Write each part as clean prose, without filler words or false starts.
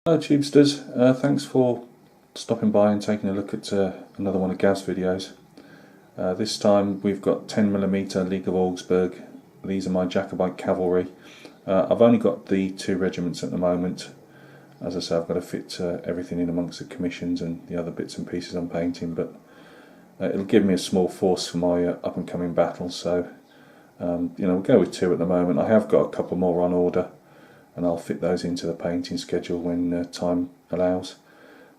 Hello Tubesters, thanks for stopping by and taking a look at another one of Gav's videos. This time we've got 10mm League of Augsburg. These are my Jacobite cavalry. I've only got the 2 regiments at the moment. As I say, I've got to fit everything in amongst the commissions and the other bits and pieces I'm painting, but it'll give me a small force for my up and coming battle, so we'll go with 2 at the moment. I have got a couple more on order, and I'll fit those into the painting schedule when time allows.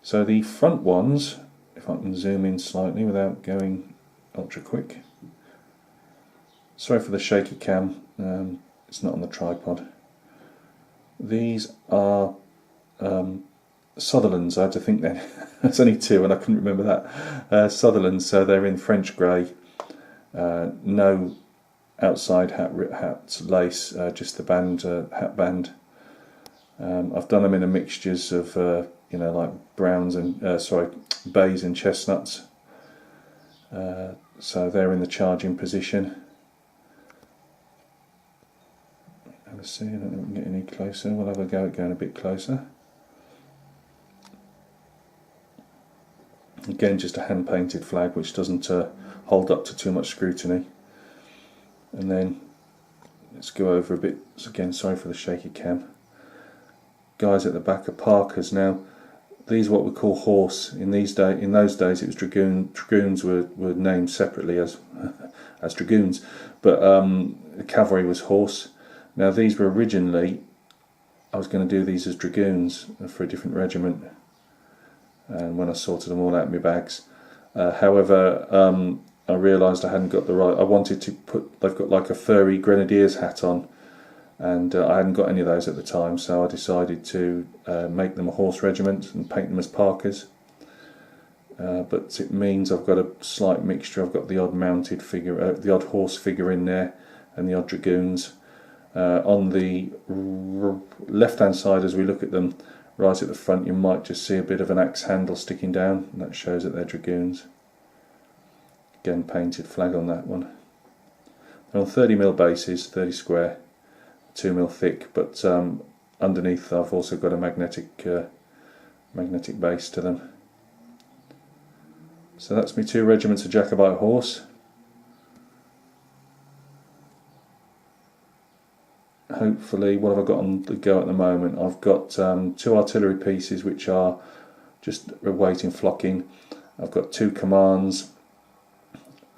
So the front ones, if I can zoom in slightly without going ultra quick. Sorry for the shaky cam, it's not on the tripod. These are Sutherlands. I had to think then. There's only 2 and I couldn't remember that. Sutherlands, so they're in French grey. No outside hat lace, just the band, hat band. I've done them in a mixtures of like browns and bays and chestnuts. So they're in the charging position. Have a see. I don't think we can get any closer. We'll have a go at going a bit closer. Again, just a hand painted flag which doesn't hold up to too much scrutiny. And then let's go over a bit. So again, sorry for the shaky cam. Guys at the back are Parkers. Now, these are what we call horse. In those days, it was dragoon. Dragoons were named separately as as dragoons, but the cavalry was horse. Now, these were originally, I was going to do these as dragoons for a different regiment, and when I sorted them all out in my bags, however, I realised I hadn't got the right. I wanted to put. They've got like a furry grenadier's hat on. And I hadn't got any of those at the time, so I decided to make them a horse regiment and paint them as Parkers. But it means I've got a slight mixture. I've got the odd mounted figure, the odd horse figure in there, and the odd dragoons. On the left-hand side, as we look at them, right at the front, you might just see a bit of an axe handle sticking down, and that shows that they're dragoons. Again, painted flag on that one. They're on 30mm bases, 30 square. 2mm thick, but underneath I've also got a magnetic base to them. So that's my 2 regiments of Jacobite Horse. Hopefully, what have I got on the go at the moment? I've got 2 artillery pieces which are just waiting flocking. I've got 2 commands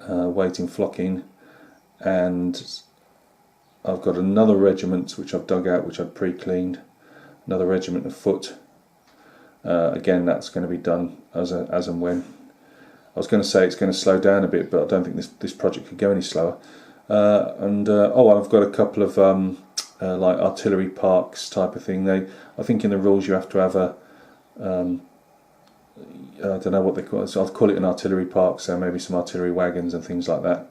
waiting flocking, and I've got another regiment which I've dug out, which I've pre-cleaned. Another regiment of foot. Again, that's going to be done as and when. I was going to say it's going to slow down a bit, but I don't think this project could go any slower. And I've got a couple of like artillery parks type of thing. I think in the rules you have to have a I don't know what they call it. So I'll call it an artillery park. So maybe some artillery wagons and things like that.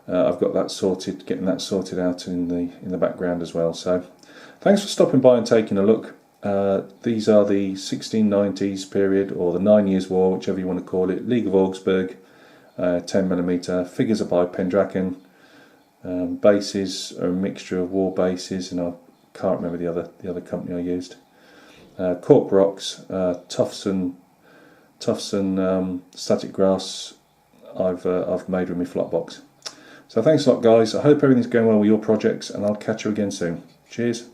I've got that sorted, getting that sorted out in the background as well. So, thanks for stopping by and taking a look. These are the 1690s period, or the 9 Years' War, whichever you want to call it. League of Augsburg, 10mm. Figures are by Pendragon. Bases are a mixture of war bases, and I can't remember the other company I used. Cork rocks, tufts and static grass. I've made with my flop box. So thanks a lot, guys. I hope everything's going well with your projects, and I'll catch you again soon. Cheers.